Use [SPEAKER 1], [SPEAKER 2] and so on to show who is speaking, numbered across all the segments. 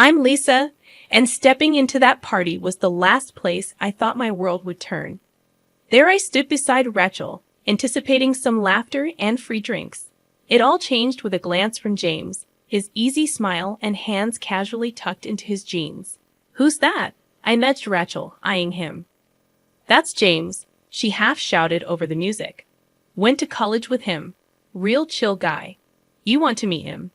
[SPEAKER 1] I'm Lisa, and stepping into that party was the last place I thought my world would turn. There I stood beside Rachel, anticipating some laughter and free drinks. It all changed with a glance from James, his easy smile and hands casually tucked into his jeans. "Who's that?" I nudged Rachel, eyeing him. "That's James," she half shouted over the music. "Went to college with him. Real chill guy. You want to meet him?"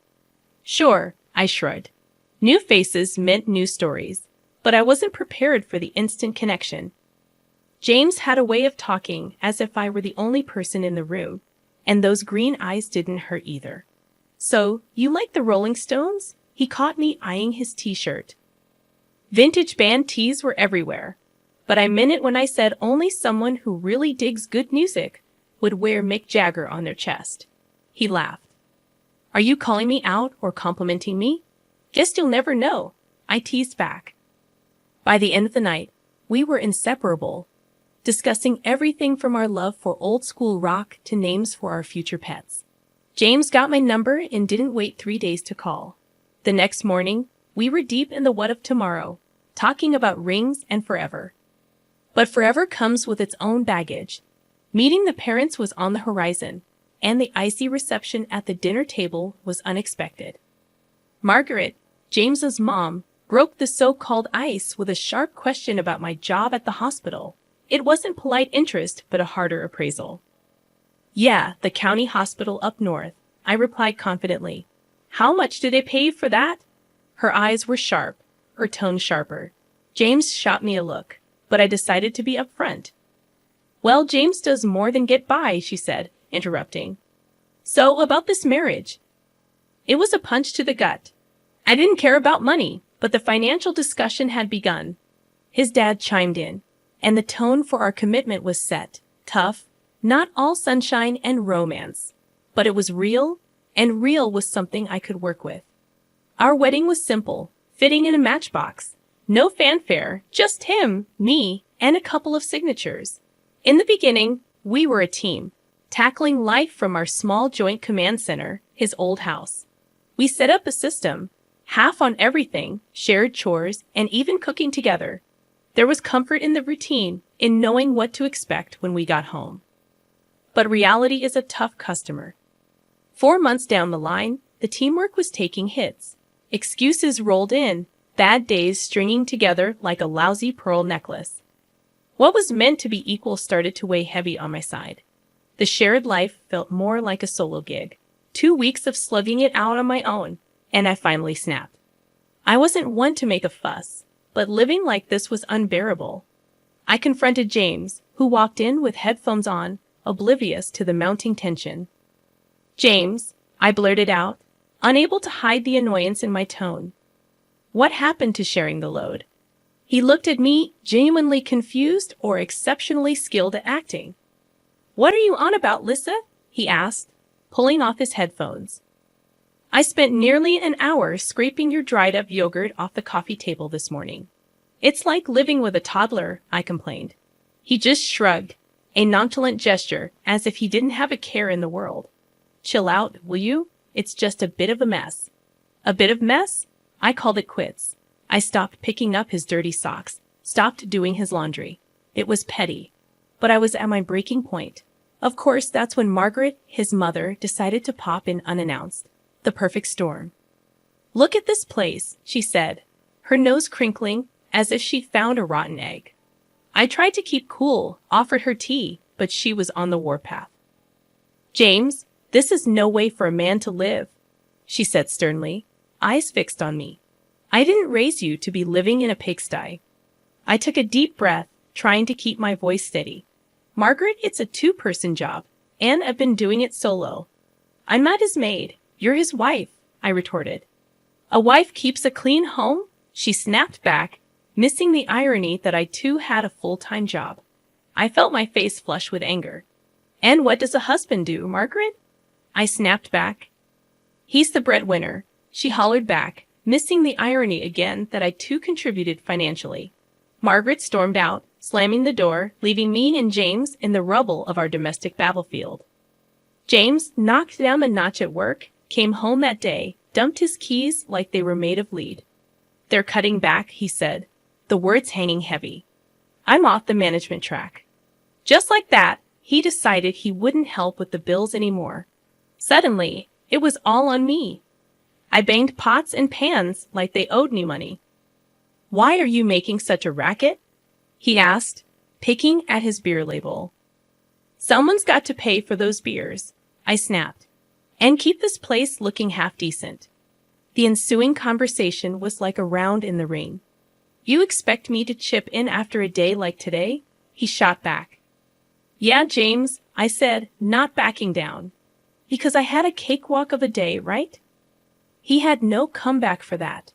[SPEAKER 1] "Sure," I shrugged. New faces meant new stories, but I wasn't prepared for the instant connection. James had a way of talking as if I were the only person in the room, and those green eyes didn't hurt either. "So, you like the Rolling Stones?" He caught me eyeing his t-shirt. Vintage band tees were everywhere, but I meant it when I said only someone who really digs good music would wear Mick Jagger on their chest. He laughed. "Are you calling me out or complimenting me?" "Guess you'll never know," I teased back. By the end of the night, we were inseparable, discussing everything from our love for old-school rock to names for our future pets. James got my number and didn't wait 3 days to call. The next morning, we were deep in the what of tomorrow, talking about rings and forever. But forever comes with its own baggage. Meeting the parents was on the horizon, and the icy reception at the dinner table was unexpected. Margaret, James's mom, broke the so-called ice with a sharp question about my job at the hospital. It wasn't polite interest, but a harder appraisal. "Yeah, the county hospital up north," I replied confidently. "How much did they pay you for that?" Her eyes were sharp, her tone sharper. James shot me a look, but I decided to be upfront. "Well, James does more than get by," she said, interrupting. "So, about this marriage." It was a punch to the gut. I didn't care about money, but the financial discussion had begun. His dad chimed in, and the tone for our commitment was set, tough, not all sunshine and romance. But it was real, and real was something I could work with. Our wedding was simple, fitting in a matchbox. No fanfare, just him, me, and a couple of signatures. In the beginning, we were a team, tackling life from our small joint command center, his old house. We set up a system, half on everything, shared chores, and even cooking together. There was comfort in the routine, in knowing what to expect when we got home. But reality is a tough customer. 4 months down the line, the teamwork was taking hits. Excuses rolled in, bad days stringing together like a lousy pearl necklace. What was meant to be equal started to weigh heavy on my side. The shared life felt more like a solo gig. 2 weeks of slugging it out on my own, and I finally snapped. I wasn't one to make a fuss, but living like this was unbearable. I confronted James, who walked in with headphones on, oblivious to the mounting tension. "James," I blurted out, unable to hide the annoyance in my tone. "What happened to sharing the load?" He looked at me, genuinely confused or exceptionally skilled at acting. "What are you on about, Lisa?" he asked, pulling off his headphones. "I spent nearly an hour scraping your dried-up yogurt off the coffee table this morning. It's like living with a toddler," I complained. He just shrugged, a nonchalant gesture, as if he didn't have a care in the world. "Chill out, will you? It's just a bit of a mess." "A bit of mess?" I called it quits. I stopped picking up his dirty socks, stopped doing his laundry. It was petty, but I was at my breaking point. Of course, that's when Margaret, his mother, decided to pop in unannounced. The perfect storm. "Look at this place," she said, her nose crinkling as if she'd found a rotten egg. I tried to keep cool, offered her tea, but she was on the warpath. "James, this is no way for a man to live," she said sternly, eyes fixed on me. "I didn't raise you to be living in a pigsty." I took a deep breath, trying to keep my voice steady. "Margaret, it's a 2-person job, and I've been doing it solo." "I'm not his maid. You're his wife," I retorted. "A wife keeps a clean home?" She snapped back, missing the irony that I too had a full-time job. I felt my face flush with anger. "And what does a husband do, Margaret?" I snapped back. "He's the breadwinner," she hollered back, missing the irony again that I too contributed financially. Margaret stormed out, slamming the door, leaving me and James in the rubble of our domestic battlefield. James, knocked down a notch at work, came home that day, dumped his keys like they were made of lead. They're cutting back, he said, the words hanging heavy. I'm off the management track. Just like that, he decided he wouldn't help with the bills anymore. Suddenly, it was all on me. I banged pots and pans like they owed me money. Why are you making such a racket? He asked, picking at his beer label. Someone's got to pay for those beers, I snapped, and keep this place looking half decent. The ensuing conversation was like a round in the ring. You expect me to chip in after a day like today? He shot back. Yeah, James, I said, not backing down. Because I had a cakewalk of a day, right? He had no comeback for that.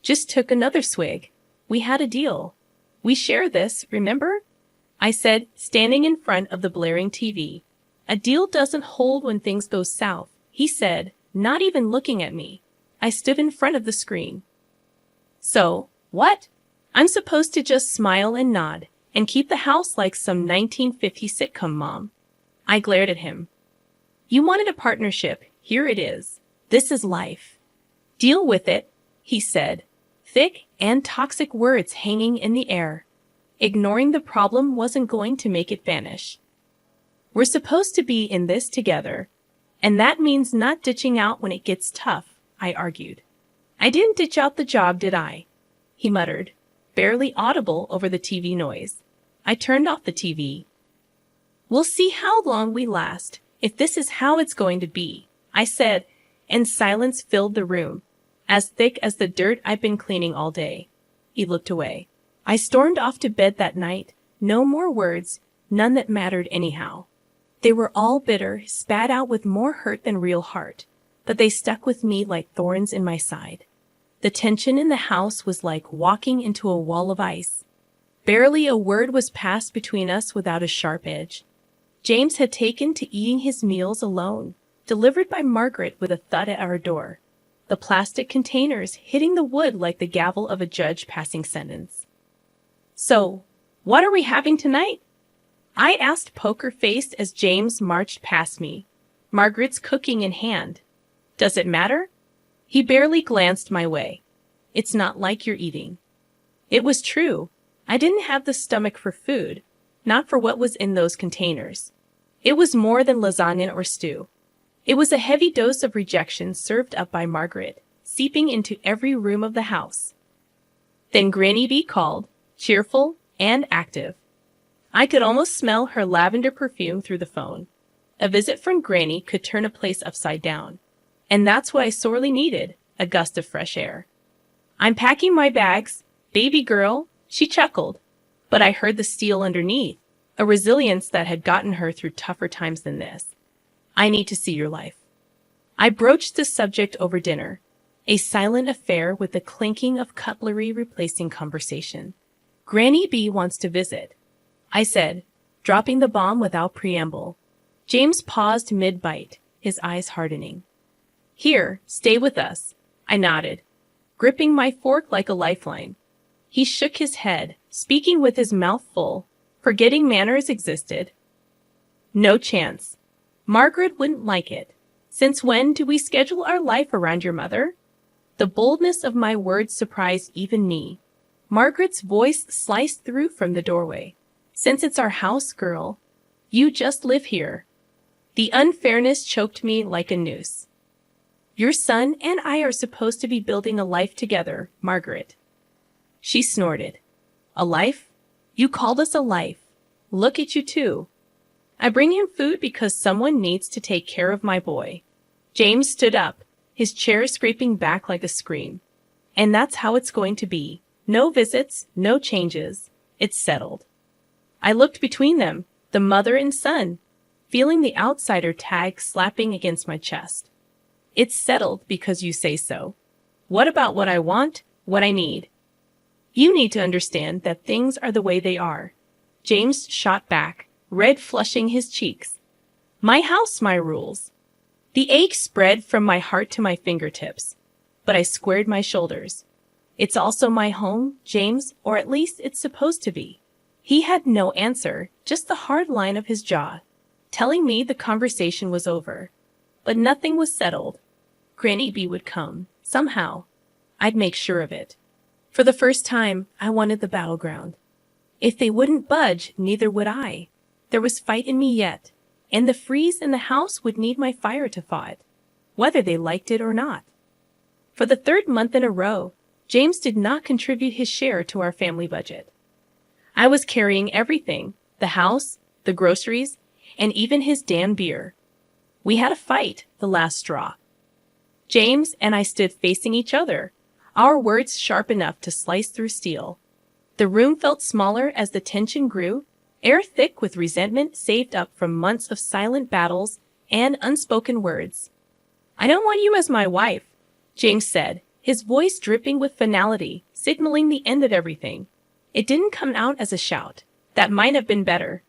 [SPEAKER 1] Just took another swig. We had a deal. We share this, remember? I said, standing in front of the blaring TV. A deal doesn't hold when things go south, he said, not even looking at me. I stood in front of the screen. So, what? I'm supposed to just smile and nod and keep the house like some 1950s sitcom, Mom. I glared at him. You wanted a partnership. Here it is. This is life. Deal with it, he said, thick and toxic words hanging in the air. Ignoring the problem wasn't going to make it vanish. We're supposed to be in this together, and that means not ditching out when it gets tough, I argued. I didn't ditch out the job, did I? He muttered, barely audible over the TV noise. I turned off the TV. We'll see how long we last, if this is how it's going to be, I said, and silence filled the room, as thick as the dirt I'd been cleaning all day. He looked away. I stormed off to bed that night. No more words, none that mattered anyhow. They were all bitter, spat out with more hurt than real heart, but they stuck with me like thorns in my side. The tension in the house was like walking into a wall of ice. Barely a word was passed between us without a sharp edge. James had taken to eating his meals alone, delivered by Margaret with a thud at our door, the plastic containers hitting the wood like the gavel of a judge passing sentence. So, what are we having tonight? I asked poker-faced as James marched past me, Margaret's cooking in hand. Does it matter? He barely glanced my way. It's not like you're eating. It was true. I didn't have the stomach for food, not for what was in those containers. It was more than lasagna or stew. It was a heavy dose of rejection served up by Margaret, seeping into every room of the house. Then Granny B called, cheerful and active. I could almost smell her lavender perfume through the phone. A visit from Granny could turn a place upside down. And that's what I sorely needed, a gust of fresh air. I'm packing my bags, baby girl, she chuckled. But I heard the steel underneath, a resilience that had gotten her through tougher times than this. I need to see your life. I broached the subject over dinner, a silent affair with the clinking of cutlery replacing conversation. Granny B wants to visit, I said, dropping the bomb without preamble. James paused mid-bite, his eyes hardening. Here, stay with us, I nodded, gripping my fork like a lifeline. He shook his head, speaking with his mouth full, forgetting manners existed. No chance. Margaret wouldn't like it. Since when do we schedule our life around your mother? The boldness of my words surprised even me. Margaret's voice sliced through from the doorway. Since it's our house, girl, you just live here. The unfairness choked me like a noose. Your son and I are supposed to be building a life together, Margaret. She snorted. A life? You called us a life. Look at you two. I bring him food because someone needs to take care of my boy. James stood up, his chair scraping back like a scream. And that's how it's going to be. No visits, no changes. It's settled. I looked between them, the mother and son, feeling the outsider tag slapping against my chest. It's settled because you say so. What about what I want, what I need? You need to understand that things are the way they are. James shot back, red flushing his cheeks. My house, my rules. The ache spread from my heart to my fingertips, but I squared my shoulders. It's also my home, James, or at least it's supposed to be. He had no answer, just the hard line of his jaw, telling me the conversation was over. But nothing was settled. Granny B would come, somehow. I'd make sure of it. For the first time, I wanted the battleground. If they wouldn't budge, neither would I. There was fight in me yet, and the freeze in the house would need my fire to thaw it, whether they liked it or not. For the third month in a row, James did not contribute his share to our family budget. I was carrying everything, the house, the groceries, and even his damn beer. We had a fight, the last straw. James and I stood facing each other, our words sharp enough to slice through steel. The room felt smaller as the tension grew, air thick with resentment saved up from months of silent battles and unspoken words. "I don't want you as my wife," James said, his voice dripping with finality, signaling the end of everything. It didn't come out as a shout. That might have been better.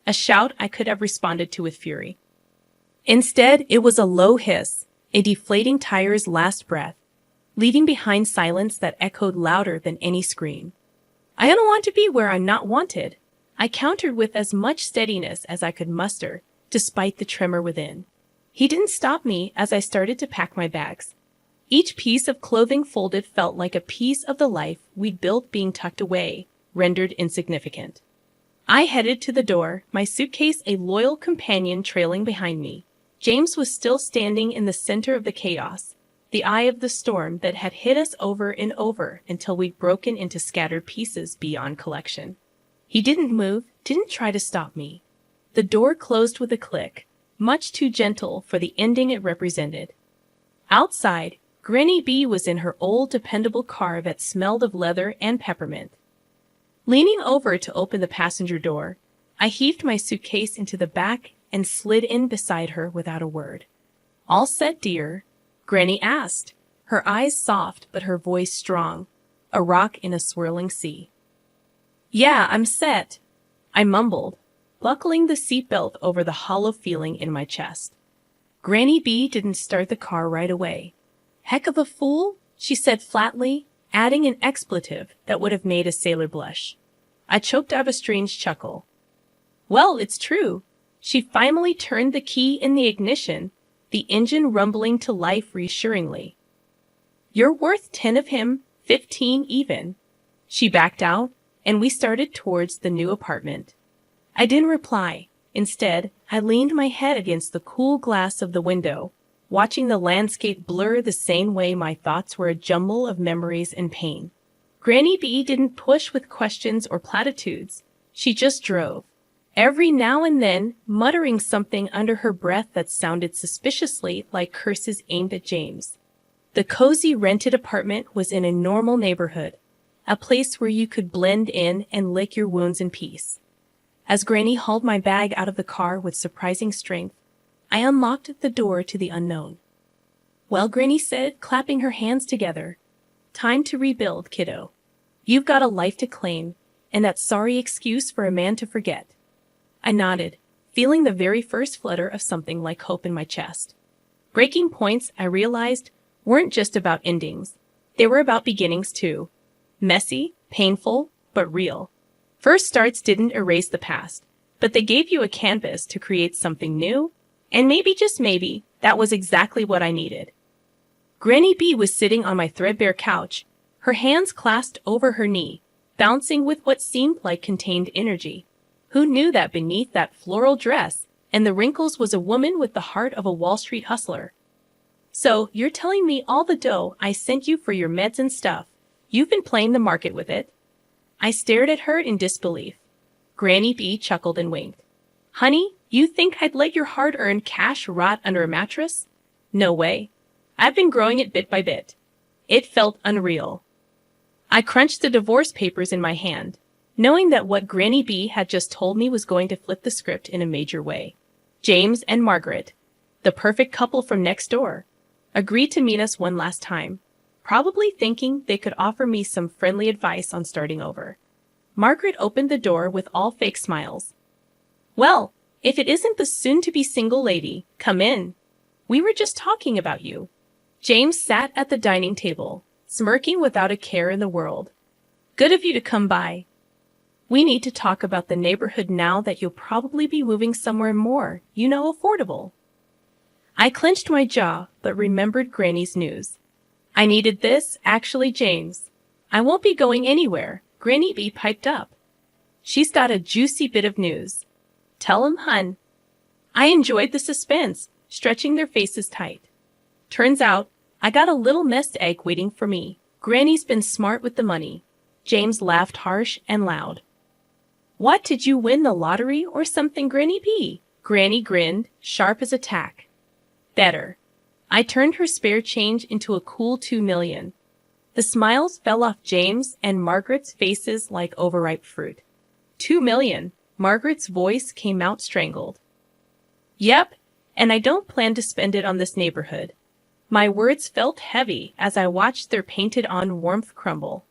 [SPEAKER 1] A shout I could have responded to with fury. Instead, it was a low hiss, a deflating tire's last breath, leaving behind silence that echoed louder than any scream. "I don't want to be where I'm not wanted," I countered with as much steadiness as I could muster, despite the tremor within. He didn't stop me as I started to pack my bags. Each piece of clothing folded felt like a piece of the life we'd built being tucked away, rendered insignificant. I headed to the door, my suitcase a loyal companion trailing behind me. James was still standing in the center of the chaos, the eye of the storm that had hit us over and over until we'd broken into scattered pieces beyond collection. He didn't move, didn't try to stop me. The door closed with a click, much too gentle for the ending it represented. Outside, Granny B was in her old dependable car that smelled of leather and peppermint. Leaning over to open the passenger door, I heaved my suitcase into the back and slid in beside her without a word. "All set, dear?" Granny asked, her eyes soft but her voice strong, a rock in a swirling sea. "Yeah, I'm set," I mumbled, buckling the seatbelt over the hollow feeling in my chest. Granny B didn't start the car right away. "Heck of a fool," she said flatly, adding an expletive that would have made a sailor blush. I choked out a strange chuckle. "Well, it's true." She finally turned the key in the ignition, the engine rumbling to life reassuringly. "You're worth 10 of him, 15 even." She backed out, and we started towards the new apartment. I didn't reply. Instead, I leaned my head against the cool glass of the window, watching the landscape blur the same way my thoughts were a jumble of memories and pain. Granny B didn't push with questions or platitudes. She just drove, every now and then muttering something under her breath that sounded suspiciously like curses aimed at James. The cozy rented apartment was in a normal neighborhood, a place where you could blend in and lick your wounds in peace. As Granny hauled my bag out of the car with surprising strength, I unlocked the door to the unknown. "Well," Granny said, clapping her hands together, "time to rebuild, kiddo. You've got a life to claim, and that sorry excuse for a man to forget." I nodded, feeling the very first flutter of something like hope in my chest. Breaking points, I realized, weren't just about endings. They were about beginnings too. Messy, painful, but real. First starts didn't erase the past, but they gave you a canvas to create something new, and maybe, just maybe, that was exactly what I needed. Granny B was sitting on my threadbare couch, her hands clasped over her knee, bouncing with what seemed like contained energy. Who knew that beneath that floral dress and the wrinkles was a woman with the heart of a Wall Street hustler? "So, you're telling me all the dough I sent you for your meds and stuff, you've been playing the market with it?" I stared at her in disbelief. Granny B chuckled and winked. "Honey, you think I'd let your hard-earned cash rot under a mattress? No way. I've been growing it bit by bit." It felt unreal. I crunched the divorce papers in my hand, knowing that what Granny B had just told me was going to flip the script in a major way. James and Margaret, the perfect couple from next door, agreed to meet us one last time, probably thinking they could offer me some friendly advice on starting over. Margaret opened the door with all fake smiles. "Well, if it isn't the soon-to-be single lady, come in. We were just talking about you." James sat at the dining table, smirking without a care in the world. "Good of you to come by. We need to talk about the neighborhood now that you'll probably be moving somewhere more, affordable." I clenched my jaw, but remembered Granny's news. "I needed this, actually, James." I won't be going anywhere, Granny B piped up. She's got a juicy bit of news. Tell 'em, hun. I enjoyed the suspense, stretching their faces tight. Turns out, I got a little nest egg waiting for me. Granny's been smart with the money. James laughed harsh and loud. What, did you win the lottery or something, Granny B? Granny grinned, sharp as a tack. Better. I turned her spare change into a cool 2 million. The smiles fell off James and Margaret's faces like overripe fruit. 2 million. Margaret's voice came out strangled. Yep, and I don't plan to spend it on this neighborhood. My words felt heavy as I watched their painted-on warmth crumble.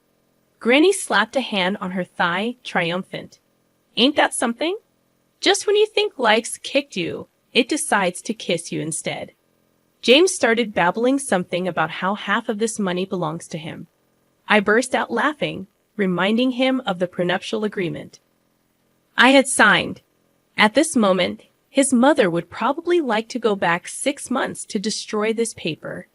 [SPEAKER 1] Granny slapped a hand on her thigh, triumphant. Ain't that something? Just when you think life's kicked you, it decides to kiss you instead. James started babbling something about how half of this money belongs to him. I burst out laughing, reminding him of the prenuptial agreement I had signed. At this moment, his mother would probably like to go back 6 months to destroy this paper.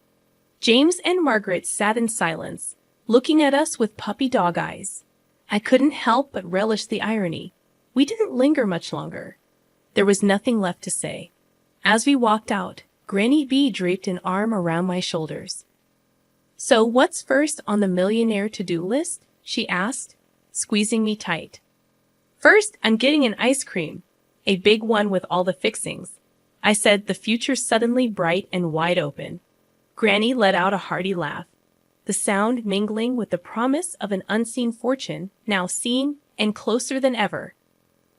[SPEAKER 1] James and Margaret sat in silence, looking at us with puppy dog eyes. I couldn't help but relish the irony. We didn't linger much longer. There was nothing left to say. As we walked out, Granny B draped an arm around my shoulders. So what's first on the millionaire to-do list? She asked, squeezing me tight. First, I'm getting an ice cream, a big one with all the fixings. I said, the future suddenly bright and wide open. Granny let out a hearty laugh, the sound mingling with the promise of an unseen fortune, now seen and closer than ever.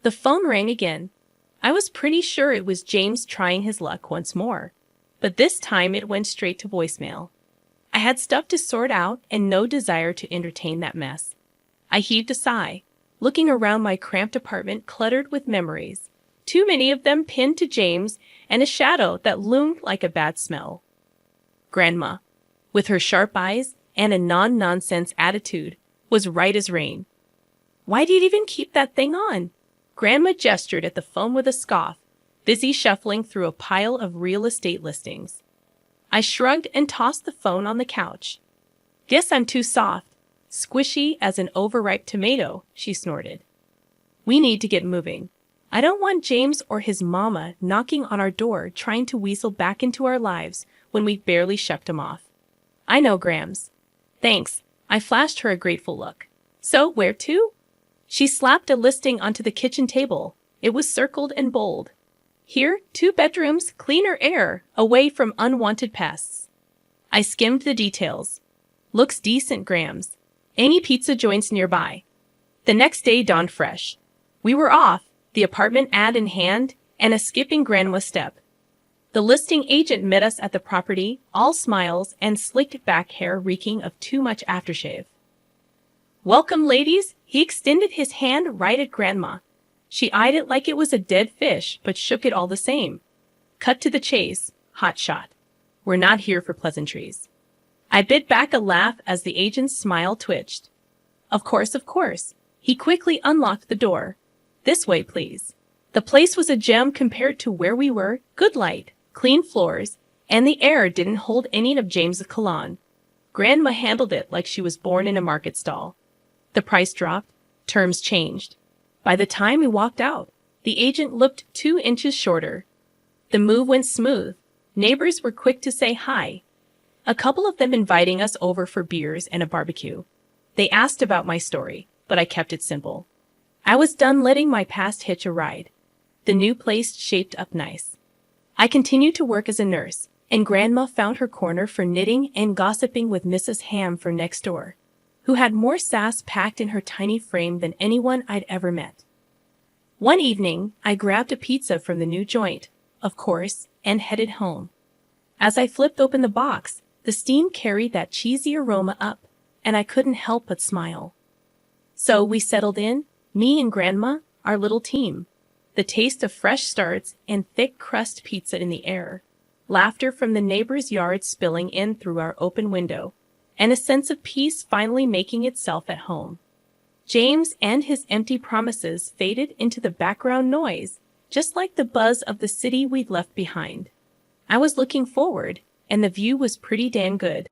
[SPEAKER 1] The phone rang again. I was pretty sure it was James trying his luck once more, but this time it went straight to voicemail. I had stuff to sort out and no desire to entertain that mess. I heaved a sigh, looking around my cramped apartment cluttered with memories, too many of them pinned to James and a shadow that loomed like a bad smell. Grandma, with her sharp eyes and a non-nonsense attitude, was right as rain. Why do you even keep that thing on? Grandma gestured at the phone with a scoff, busy shuffling through a pile of real estate listings. I shrugged and tossed the phone on the couch. Guess I'm too soft, squishy as an overripe tomato, she snorted. We need to get moving. I don't want James or his mama knocking on our door trying to weasel back into our lives when we barely shucked him off. I know, Grams. Thanks. I flashed her a grateful look. So, where to? She slapped a listing onto the kitchen table. It was circled and bold. Here, 2 bedrooms, cleaner air, away from unwanted pests. I skimmed the details. Looks decent, Grams. Any pizza joints nearby. The next day dawned fresh. We were off, the apartment ad in hand, and a skipping grandma step. The listing agent met us at the property, all smiles and slicked back hair reeking of too much aftershave. Welcome, ladies. He extended his hand right at Grandma. She eyed it like it was a dead fish, but shook it all the same. Cut to the chase. Hot shot. We're not here for pleasantries. I bit back a laugh as the agent's smile twitched. Of course, of course. He quickly unlocked the door. This way, please. The place was a gem compared to where we were. Good light, clean floors, and the air didn't hold any of James's cologne. Grandma handled it like she was born in a market stall. The price dropped. Terms changed. By the time we walked out, the agent looked 2 inches shorter. The move went smooth. Neighbors were quick to say hi. A couple of them inviting us over for beers and a barbecue. They asked about my story, but I kept it simple. I was done letting my past hitch a ride. The new place shaped up nice. I continued to work as a nurse, and Grandma found her corner for knitting and gossiping with Mrs. Ham from next door, who had more sass packed in her tiny frame than anyone I'd ever met. One evening, I grabbed a pizza from the new joint, of course, and headed home. As I flipped open the box, the steam carried that cheesy aroma up, and I couldn't help but smile. So we settled in, me and Grandma, our little team. The taste of fresh starts and thick crust pizza in the air, laughter from the neighbor's yard spilling in through our open window, and a sense of peace finally making itself at home. James and his empty promises faded into the background noise, just like the buzz of the city we'd left behind. I was looking forward, and the view was pretty damn good.